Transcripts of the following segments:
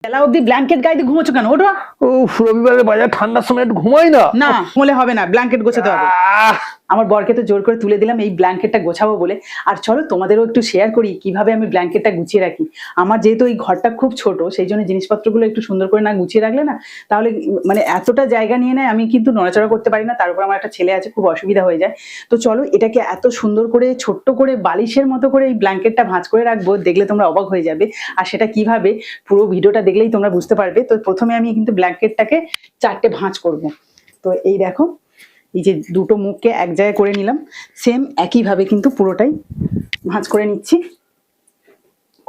বেলা অব্দি ব্ল্যাঙ্কেট গায়ে দিয়ে ঘুমোচ্ছ কেন? ওঠো। ও রবিবারের বাজার ঠান্ডার সময় একটু ঘুমাই না। না বলে হবে না, ব্ল্যাঙ্কেট গোছাতে হবে। আমার বরকে তো জোর করে তুলে দিলাম এই ব্ল্যাঙ্কেটটা গোছাবো বলে। আর চলো তোমাদেরও একটু শেয়ার করি কিভাবে আমি ব্ল্যাঙ্কেটটা গুছিয়ে রাখি। আমার যেহেতু এই ঘরটা খুব ছোট, সেই জন্য জিনিসপত্রগুলো একটু সুন্দর করে না গুছিয়ে রাখলে না, তাহলে মানে এতটা জায়গা নিয়ে নেয়, আমি কিন্তু নড়াচড়া করতে পারি না। তার উপর আমার একটা ছেলে আছে, খুব অসুবিধা হয়ে যায়। তো চলো এটাকে এত সুন্দর করে ছোট্ট করে বালিশের মতো করে এই ব্ল্যাঙ্কেটটা ভাঁজ করে রাখবো, দেখলে তোমরা অবাক হয়ে যাবে। আর সেটা কিভাবে, পুরো ভিডিওটা দেখলেই তোমরা বুঝতে পারবে। তো প্রথমে আমি কিন্তু ব্ল্যাঙ্কেটটাকে 4টে ভাঁজ করব। তো এই দেখো, এই যে দুটো মুখকে এক জায়গায় করে নিলাম, সেম একইভাবে কিন্তু পুরোটাই ভাঁজ করে নিচ্ছি।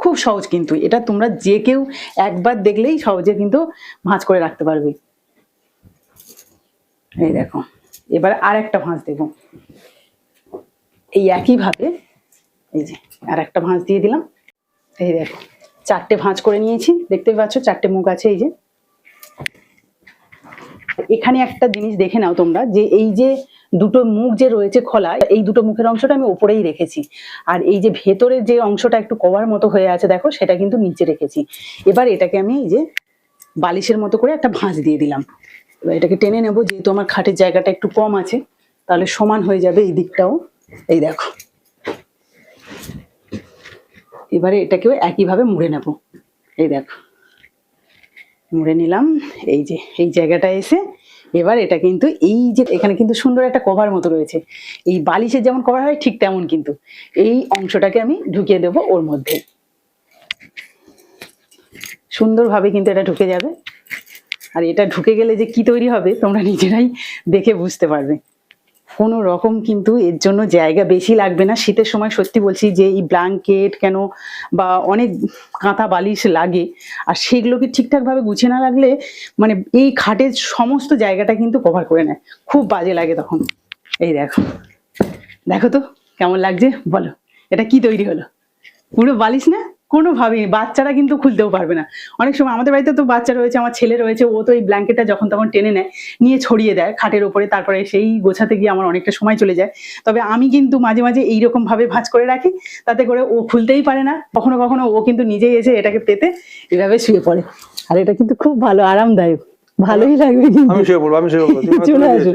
খুব সহজ কিন্তু এটা, তোমরা যে কেউ একবার দেখলেই সহজে কিন্তু ভাঁজ করে রাখতে পারবে। এই দেখো, এবার আর একটা ভাঁজ দেব এই একইভাবে। এই যে আর একটা ভাঁজ দিয়ে দিলাম। এই দেখো 4টে ভাঁজ করে নিয়েছি, দেখতেই পাচ্ছ 4টে মুখ আছে। এই যে এখানে একটা জিনিস দেখে নাও তোমরা, যে এই যে দুটো মুখ যে রয়েছে খোলা, এই দুটো মুখের অংশটা আমি ওপরেই রেখেছি, আর এই যে ভেতরের যে অংশটা একটু কভার মতো হয়ে আছে দেখো, সেটা কিন্তু নিচে রেখেছি। এবার এটাকে আমি এই যে বালিশের মতো করে একটা ভাঁজ দিয়ে দিলাম। এবার এটাকে টেনে নেবো, যেহেতু আমার খাটের জায়গাটা একটু কম আছে, তাহলে সমান হয়ে যাবে এই দিকটাও। এই দেখো, এবারে এটাকেও একইভাবে মুড়ে নেব। এই দেখো মুড়ে নিলাম। এই যে এই জায়গাটা এসে এবার এটা কিন্তু এই যে এখানে কিন্তু সুন্দর একটা কভার মতো রয়েছে, এই বালিশের যেমন কভার হয় ঠিক তেমন কিন্তু এই অংশটাকে আমি ঢুকিয়ে দেবো ওর মধ্যে। সুন্দরভাবে কিন্তু এটা ঢুকে যাবে। আর এটা ঢুকে গেলে যে কি তৈরি হবে তোমরা নিজেরাই দেখে বুঝতে পারবে। কোনো রকম কিন্তু এর জন্য জায়গা বেশি লাগবে না। শীতের সময় সত্যি বলছি যে এই ব্ল্যাঙ্কেট কেন বা অনেক কাঁথা বালিশ লাগে, আর সেগুলোকে ঠিকঠাকভাবে গুছিয়ে না রাখলে মানে এই খাটের সমস্ত জায়গাটা কিন্তু কভার করে নেয়, খুব বাজে লাগে তখন। এই দেখো, দেখো তো কেমন লাগছে বলো, এটা কি তৈরি হলো? পুরো বালিশ না, কোনোভাবেই বাচ্চারা কিন্তু খুলতেও পারবে না। অনেক সময় আমাদের বাড়িতে তো বাচ্চা রয়েছে, আমার ছেলে রয়েছে, ও তো এই ব্ল্যাঙ্কেটটা যখন তখন টেনে নেয়, নিয়ে ছড়িয়ে দেয় খাটের ওপরে, তারপরে সেই গোছাতে গিয়ে আমার অনেকটা সময় চলে যায়। তবে আমি কিন্তু মাঝে মাঝে এইরকম ভাবে ভাঁজ করে রাখি, তাতে করে ও খুলতেই পারে না। কখনো কখনো ও কিন্তু নিজেই এসে এটাকে পেতে এভাবে শুয়ে পড়ে, আর এটা কিন্তু খুব ভালো আরামদায়ক, ভালোই লাগবে। আমি শুয়ে পড়বো, আমি শুয়ে পড়বো, চলে আসো,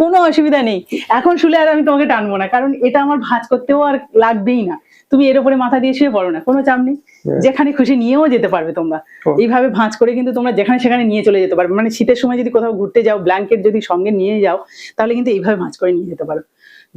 কোনো অসুবিধা নেই। এখন শুলে আর আমি তোমাকে টানবো না, কারণ এটা আমার ভাঁজ করতেও আর লাগবেই না। তুমি এর উপরে মাথা দিয়ে শুয়ে পড়ো না, কোনো চাপ নেই। যেখানে খুশি নিয়েও যেতে পারবে তোমরা। এইভাবে ভাঁজ করে কিন্তু তোমরা যেখানে সেখানে নিয়ে চলে যেতে পারবে। মানে শীতের সময় যদি কোথাও ঘুরতে যাও, ব্ল্যাঙ্কেট যদি সঙ্গে নিয়ে যাও, তাহলে কিন্তু এইভাবে ভাঁজ করে নিয়ে যেতে পারো।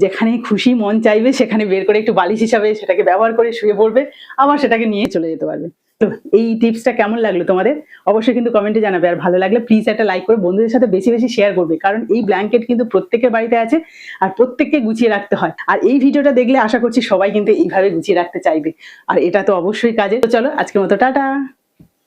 যেখানে খুশি মন চাইবে সেখানে বের করে একটু বালিশ হিসাবে সেটাকে ব্যবহার করে শুয়ে পড়বে, আবার সেটাকে নিয়ে চলে যেতে পারবে। তো এই টিপসটা কেমন লাগলো তোমাদের অবশ্যই কিন্তু কমেন্টে জানাবে। আর ভালো লাগলে প্লিজ একটা লাইক করে বন্ধুদের সাথে বেশি বেশি শেয়ার করবে, কারণ এই ব্ল্যাঙ্কেট কিন্তু প্রত্যেকের বাড়িতে আছে আর প্রত্যেককে গুছিয়ে রাখতে হয়। আর এই ভিডিওটা দেখলে আশা করছি সবাই কিন্তু এইভাবে গুছিয়ে রাখতে চাইবে, আর এটা তো অবশ্যই কাজে। তো চলো আজকের মতো টাটা।